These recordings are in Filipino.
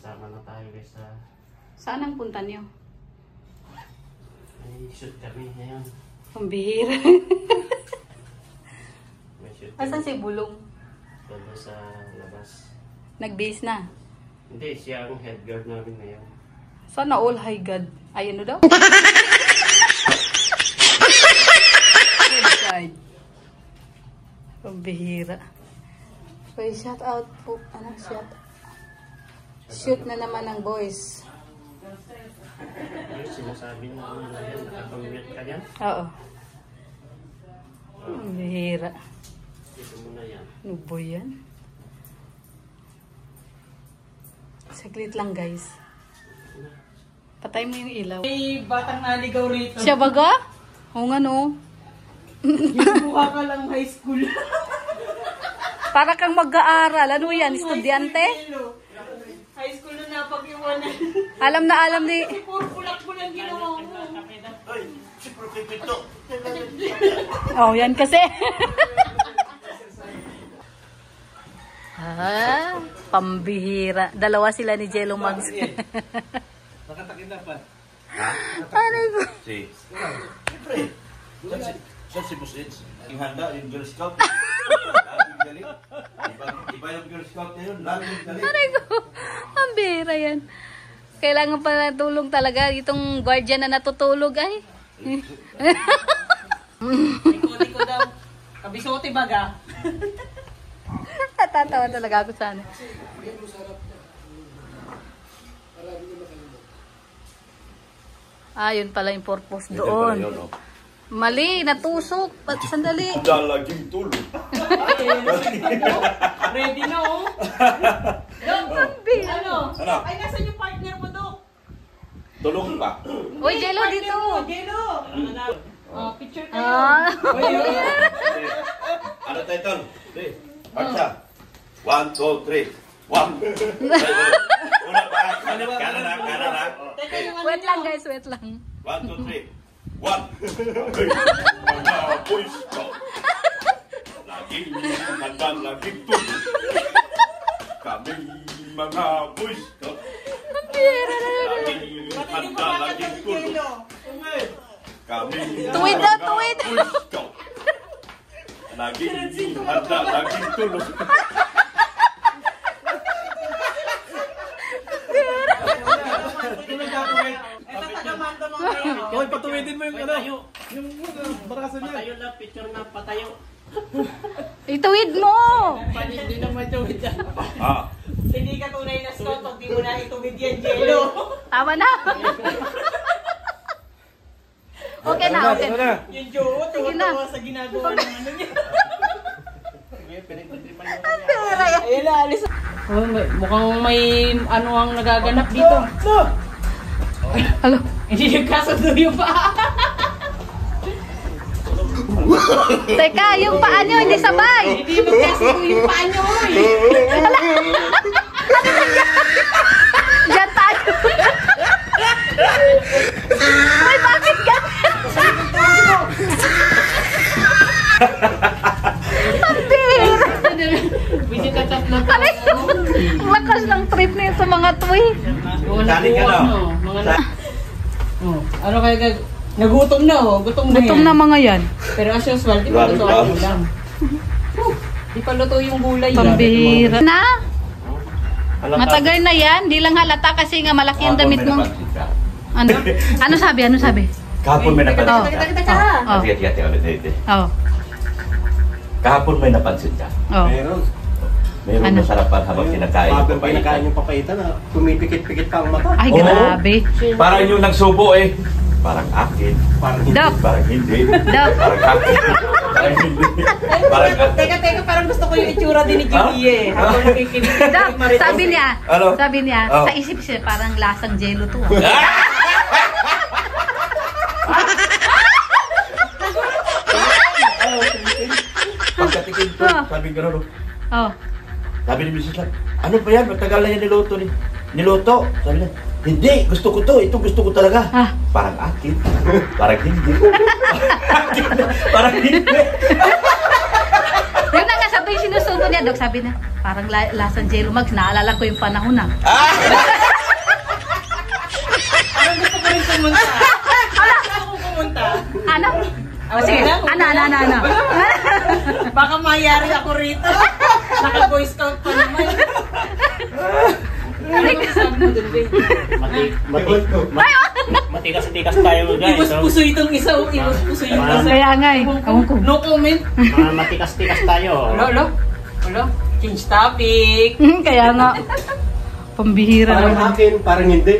Sama na tayo guys sa... Saan ang punta niyo? May shoot kami ngayon. Pambihira. May shoot Asan kami. si Bulong? Doon sa labas. Nag-base na. Hindi, siya ang head guard namin ngayon. Sana all high God. Ay, ano daw? Head Pambihira. Okay, shout out po. Ano, shoot na naman ng boys. Yung sinasabi na ano na yan, nakapag-mute ka yan? Oo. Pambihira. Dito mo na yan. Ano ba yan? Saglit lang guys. Patay mo yung ilaw. May batang naligaw rito. Siya baga? Oo nga no. Yung mukha ka lang high school. Para kang mag-aaral. Ano yan? Estudyante? High school na napag-iwanan. Alam na alam ni... Kasi puro kulak mo lang ginawa mo. Ay, si Propipito! Oh, yan kasi. Pambihira. Dalawa sila ni Jello Mags. Nakatakit na pa. Ano ko? Si. Siyempre. Saan si Boss Eds? Yung handa, yung Girl Scout. Laging galing. Iba yung Girl Scout na yun. Laging galing. Ano ko? Pambihira yan. Kailangan pa na tulong talaga. Itong guardian na natutulog ay. Iko daw. Kabisote baga. Natatawa talaga ako sana. Yun pala yung purpose doon. Mali, natusok. Sandali. Dalaging tulog. Ready na oh. Dok, ano? Ay, nasan yung partner mo, Dok? Tulog pa. Uy, Jello dito. Jello. Picture kayo. Ano title? Aksa. 1, 2, 3. 1. Una pa. Kanan. Wait lang guys, wait lang. 1, 2, 3. 1. Mga boys ko. Laging handa, laging tulog. Kami mga boys ko. Laging handa, laging tulog. Kami Tuwid daw, tuwid. boys ko. Laging handa, laging tulog. Hoy, patuwidin mo yung ano. Yung barasan niya. Patayo na, picture na, patayo. Ituwid mo. Hindi na matuwid yan. Hindi ka tunay na scout, hindi mo na ituwid yan, Jello. Tama na. Okay na, okay na. Yung Joe, tuwa-tuwa sa ginagawa ng ano niya. Ayun na, alis. Mukhang may ano ang nagaganap dito. Hello. Hindi nagkasundo yung paa. Teka, yung paa nyo hindi sabay. Hindi magkasundo yung paa nyo. Diyan tayo. Ay, bakit ganyan? Busy ka tatlo. Ang lakas ng trip na yun sa mga tuwi. Dali ka na. Ano kaya nagutom na oh, gutom na Gutom yan. na mga yan. Pero as usual, di pa luto ang ulam. Di pa luto yung gulay. Pambihira. Na? Matagal na yan. Di lang halata kasi nga malaki ang damit mo. Ano? Ano sabi? Ano sabi? Kahapon may napansin Oh. ka. Oh. Hati-hati ulit. Oh. Kahapon may napansin ka. Oh. Meron Ano? masarap pa habang kinakain Habang yung pinakain yung papaitan, pumipikit-pikit pa ang mata. Ay, grabe. Parang yung nagsubo eh. Parang akin. Parang hindi. Dok. Parang hindi. Dok. Parang akin. Parang hindi. Parang akin. Teka, parang gusto ko yung itsura din ni Julie eh. Habang nakikinig. Dok, sabi niya, Ano? sabi niya, Oh. sa isip siya, parang lasang Jello to. Pagkatikin ko, sabi ko gano'n. Oh. Sabi ni Mrs. Lang, ano pa yan? Matagal na yan niluto ni. Niluto. Sabi niya, hindi, gusto ko to. Ito gusto ko talaga. Ah. Parang akin. Parang hindi. Parang hindi. Yun na nga, sabi sinusunod ko niya, Dok, sabi na, parang lasang Jello Mags, naalala ko yung panahon na. Parang gusto ko rin pumunta. Gusto ko pumunta. Ano? Sige, ano. Baka mayari ako rito. Naka-boy scout pa naman. Matikas-tikas tayo guys. Iwas puso itong isa. Iwas puso yung isa. Kaya nga eh. No comment. Matikas-tikas tayo. Hello. Change topic. Kaya nga. Pambihira Parang naman. akin, parang hindi.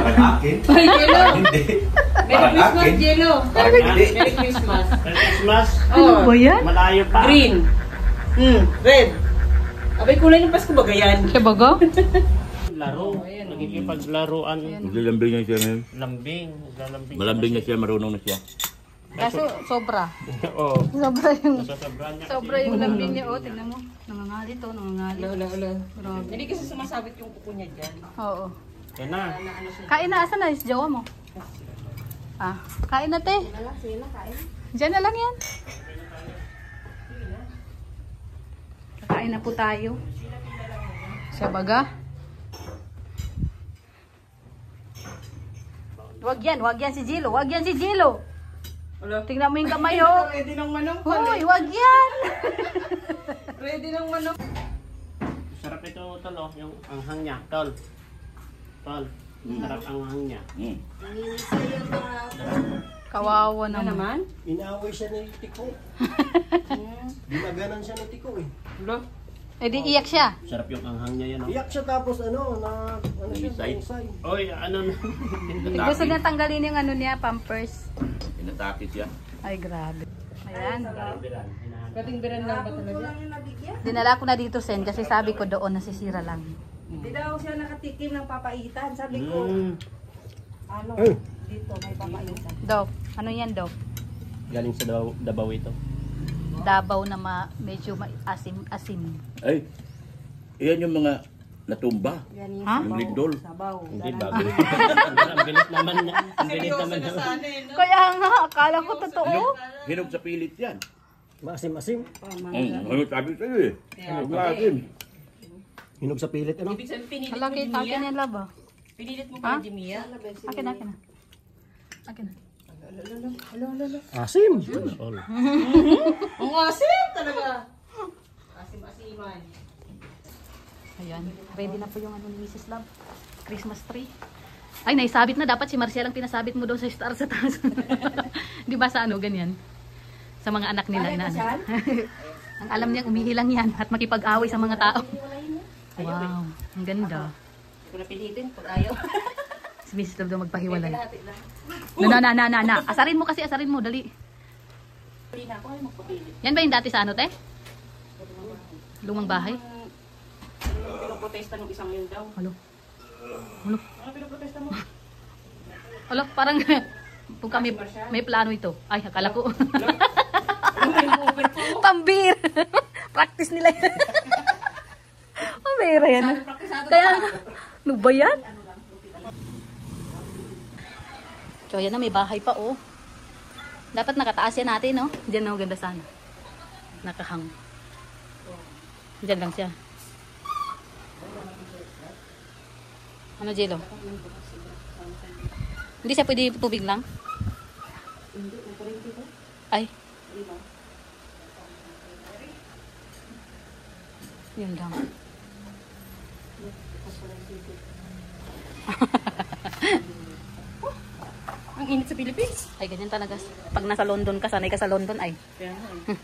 Parang akin. Ay, Jello. Parang hindi. Merry Parang Christmas, akin. Jello. Parang hindi. Merry Christmas. Merry Christmas. Ano ba yan? Malayo pa. Green. Red. Abay, kulay ng Pasko ba yan? Siya bago? Laro. Nagkikipaglaruan. Maglalambing niya siya ngayon. Lambing. Naglalambing. Malambing na siya, marunong na siya. Kaso, sobra. Oo. Sobra yung lambing niya. Oh, tingnan mo. Nangangalit to, nangangalit. Grabe. Hindi kasi sumasabit yung kuko niya dyan. Oo. Yan na. Kain na, asan na? Is jowa mo? Ah, kain na, te. Diyan na lang yan. Kakain na po tayo. Siya baga? Wag yan si Jello. Wag yan si Jello. Tingnan mo yung kamay, oh. Ready ng manok. Hoy, wag yan. Ready ng manok. Sarap ito, tol, oh. Yung anghang niya, tol. Tol. Sarap ang anghang niya. Kawawa naman. Inaaway siya ni Tiko. Dinaganan siya ni Tiko eh. Eh di iyak siya. Sarap yung anghang niya yan, oh. Iyak siya tapos ano siya, Inside. inside. Oy, ano na. Gusto niya tanggalin yung ano niya, pampers. Inatakit siya. Ay, grabe. Ayan. Katingbiran lang ba talaga? Dinala ko na dito, Sen, kasi sabi ko doon nasisira lang. Hindi daw siya nakatikim ng papaitan. Sabi ko, ano, dito may papaitan. Dok, ano yan, Dok? Galing sa Davao ito. Dabaw na medyo asim-asim. Ay, iyan yung mga natumba. Yan yung Ha? Yung lindol. sabaw. Hindi bago. Ang bilis naman niya. Ang bilis Seryoso naman na niya. sana eh, no? Kaya nga, akala ko totoo. Hinog sa pilit yan. Masim-asim. Ano sabi sa'yo eh? Hinog na asin. Hinog sa pilit ano? Ibig sabihin, pinilit mo Malaki, ni akin Mia? yan, laba. Pinilit mo Ha? ba ni Mia? Akin na. Akin na. Asim. Ang asim talaga. Asim-asiman. Ayan, ready na po yung ano ni Mrs. Love. Christmas tree. Ay, naisabit na. Dapat si Marcial ang pinasabit mo daw sa star sa taas. Di ba sa ano, ganyan? Sa mga anak nila. Na, ang alam niyang umihilang yan at makipag-away sa mga tao. Wow, ang ganda. Kung napilitin, pag ayaw. Si Mrs. Love daw magpahiwalay. Na. Asarin mo kasi, asarin mo. Dali. Hindi na ako ay magpapilit. Yan ba yung dati sa ano, te? Lumang bahay? Pinoprotesta ng isang yun daw. Halo. Ano pinoprotesta mo? Halo, parang kung kami may plano ito. Ay, akala ko. Pambir. Practice nila yan. Pambira yan. Kaya, ano ba yan? So, yan na, may bahay pa, oh. Dapat nakataas yan natin, no? Diyan na, ganda sana. Nakahang. Diyan lang siya. Ano, Jello? Hindi siya pwede tubig lang? Ay. Yun lang. Ang init sa Philippines. Ay, ganyan talaga. Pag nasa London ka, sanay ka sa London, ay. Kaya nga eh.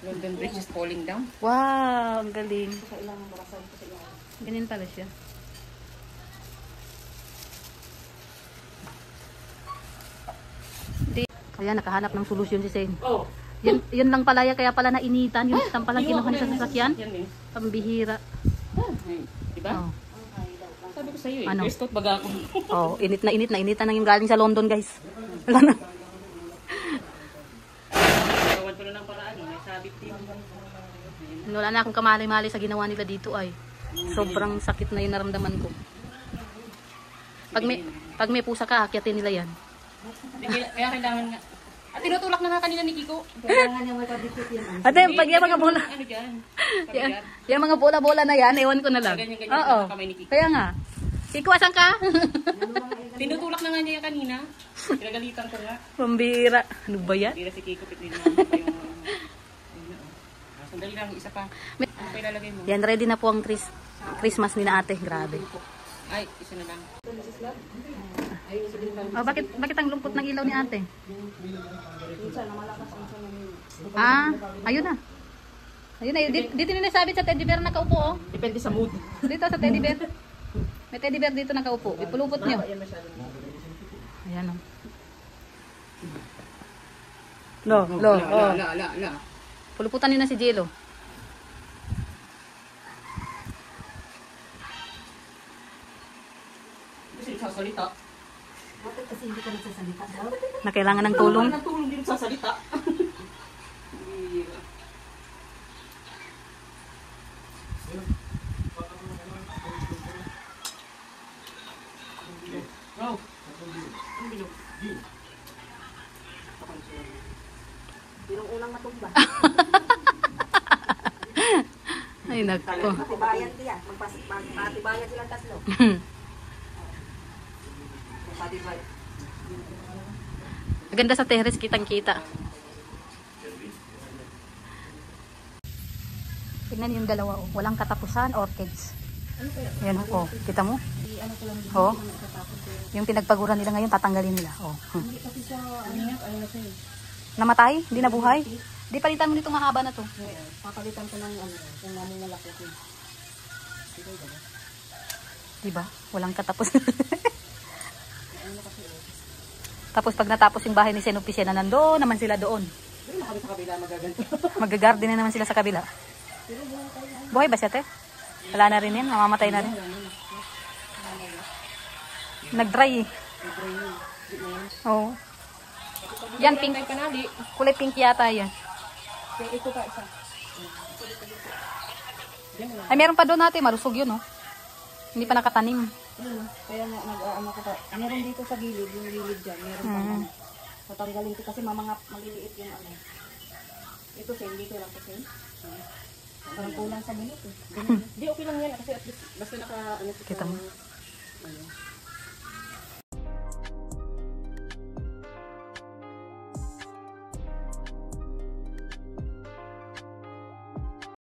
London Bridge is falling down. Wow, ang galing. Ganyan pala siya. Kaya nakahanap ng solusyon si Sen. Oh. Yun lang pala yan, kaya pala nainitan. Yun lang pala kinuha niya sa sasakyan. Yan eh. Pambihira. Diba? Oh. Sabi ko sa'yo eh. Ano? First thought baga ako. Oh, init na initan ng yung galing sa London, guys. Wala na. Gawan ko na ng paraan. May sabit din. Wala na akong kamali-mali sa ginawa nila dito ay. Sobrang sakit na yung naramdaman ko. Pag may pusa ka, akyatin nila yan. Kaya kailangan nga. At tinutulak na nga kanina ni Kiko. Kailangan niya may padikit yun. Ate, pag yung mga bola, Ano dyan? yung mga bola-bola na yan, ewan ko na lang. Ganyan-ganyan Oo. sa kamay ni Kiko. Kaya nga. Kiko, asan ka? Tinutulak na nga niya yan kanina. Pinagalitan ko nga. Pambira. Ano ba yan? Tira si Kiko, pitin naman pa yung... Sandali lang, isa pa. Ano pa ilalagay mo? Yan, ready na po ang Christmas ni na ate. Grabe. Ay, isa na lang. Oh, bakit ang lungkot ng ilaw ni ate? Minsan na malakas ang sunamin. Ah, ayun na. Ayun na. Dito ninasabit sa teddy bear nakaupo, oh. Depende sa mood. Dito sa teddy bear. May teddy bear dito nakaupo. Ipulupot nyo. Ayan, oh. Lo. Oh. Ala. Puluputan nyo na si Jello. Kasi sasalita. Bakit kasi hindi ka nagsasalita daw? Na kailangan ng tulong. Natulong din sa salita. Wow. Yung unang matumba. Ay, nagko. Patibayan tiya. Magpatibayan silang tatlo. Patibayan. Maganda sa terrace, kitang-kita. Tignan yung dalawa, oh. Walang katapusan, orchids. Ayan, oh. Kita mo? Oh. Yung pinagpaguran nila ngayon, tatanggalin nila. Oh. Namatay? Hindi nabuhay? Di palitan mo nitong mahaba na to. Papalitan ko ng yung namin malaki ko. Diba? Walang katapusan. Tapos pag natapos yung bahay ni Senopisia na nandoon naman sila doon. Kami sa kabila magaganto. Mag-garden na naman sila sa kabila. Buhay ba siya, te? Wala na rin yan. Mamamatay na rin. Nag-dry eh. Oo. Yan, pink. Panali. Kulay pink yata yan. Kaya ito pa isa. Ay, meron pa doon natin. Marusog yun, oh. Hindi pa nakatanim. Kaya nga nag-ano ko pa. Meron dito sa gilid, yung gilid dyan. Meron pa naman. Tatanggalin ko kasi maliliit yung ano. Ito same, dito lang kasi. Parang kulang sa minute eh. Hindi, okay lang yan. Kasi at least, basta naka... Kita mo.